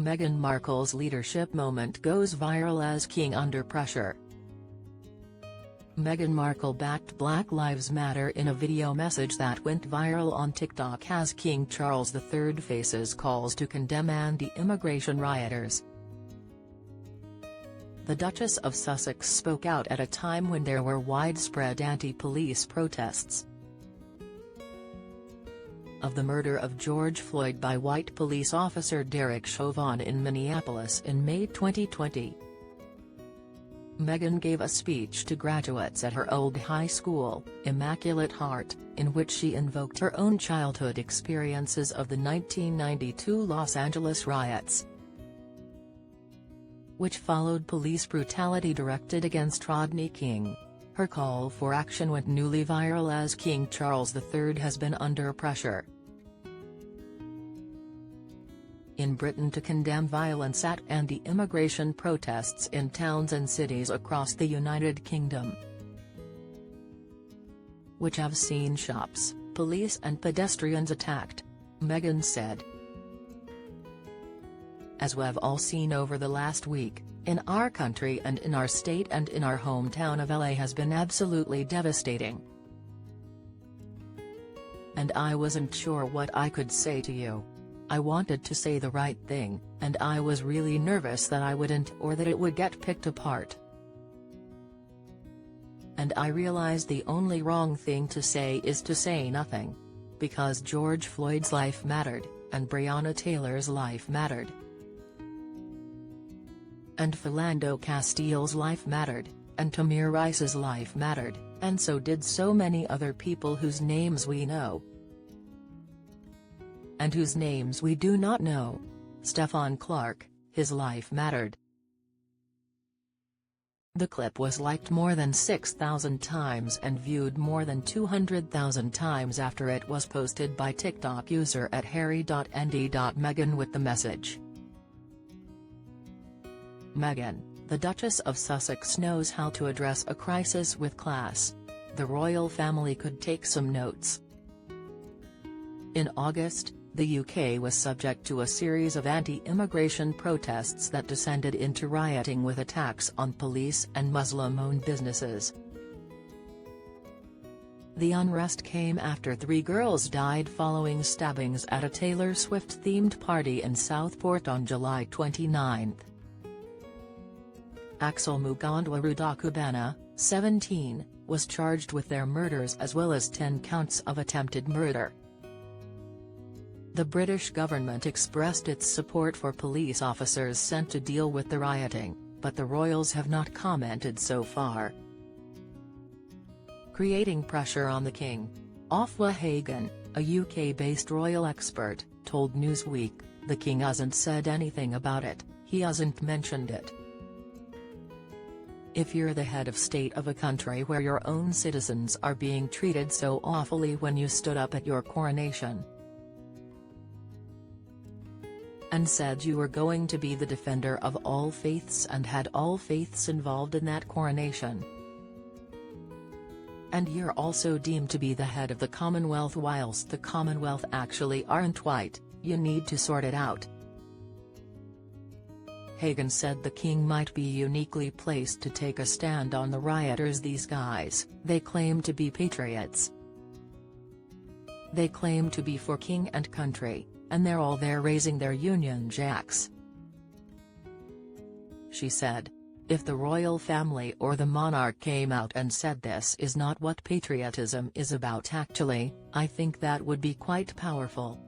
Meghan Markle's leadership moment goes viral as king under pressure. Meghan Markle backed Black Lives Matter in a video message that went viral on TikTok as King Charles III faces calls to condemn anti-immigration rioters. The Duchess of Sussex spoke out at a time when there were widespread anti-police protests of the murder of George Floyd by white police officer Derek Chauvin in Minneapolis in May 2020. Meghan gave a speech to graduates at her old high school, Immaculate Heart, in which she invoked her own childhood experiences of the 1992 Los Angeles riots, which followed police brutality directed against Rodney King. Her call for action went newly viral as King Charles III has been under pressure in Britain to condemn violence at anti-immigration protests in towns and cities across the United Kingdom, which have seen shops, police and pedestrians attacked, Meghan said. As we've all seen over the last week, in our country and in our state and in our hometown of LA has been absolutely devastating. And I wasn't sure what I could say to you. I wanted to say the right thing, and I was really nervous that I wouldn't or that it would get picked apart. And I realized the only wrong thing to say is to say nothing. Because George Floyd's life mattered, and Breonna Taylor's life mattered. And Philando Castile's life mattered, and Tamir Rice's life mattered, and so did so many other people whose names we know. And whose names we do not know. Stephon Clark, his life mattered. The clip was liked more than 6,000 times and viewed more than 200,000 times after it was posted by TikTok user @harry.nd.meghan with the message. Meghan, the Duchess of Sussex knows how to address a crisis with class. The royal family could take some notes. In August, the UK was subject to a series of anti-immigration protests that descended into rioting with attacks on police and Muslim-owned businesses. The unrest came after 3 girls died following stabbings at a Taylor Swift-themed party in Southport on July 29. Axel Mugandwa Rudakubana, 17, was charged with their murders as well as 10 counts of attempted murder. The British government expressed its support for police officers sent to deal with the rioting, but the royals have not commented so far. Creating pressure on the king. Ofwa Hagan, a UK-based royal expert, told Newsweek, "The king hasn't said anything about it, he hasn't mentioned it." If you're the head of state of a country where your own citizens are being treated so awfully when you stood up at your coronation and said you were going to be the defender of all faiths and had all faiths involved in that coronation, and you're also deemed to be the head of the Commonwealth whilst the Commonwealth actually aren't white, you need to sort it out. Hagan said the king might be uniquely placed to take a stand on the rioters. These guys, they claim to be patriots. They claim to be for king and country, and they're all there raising their Union Jacks. She said, "If the royal family or the monarch came out and said this is not what patriotism is about actually, I think that would be quite powerful."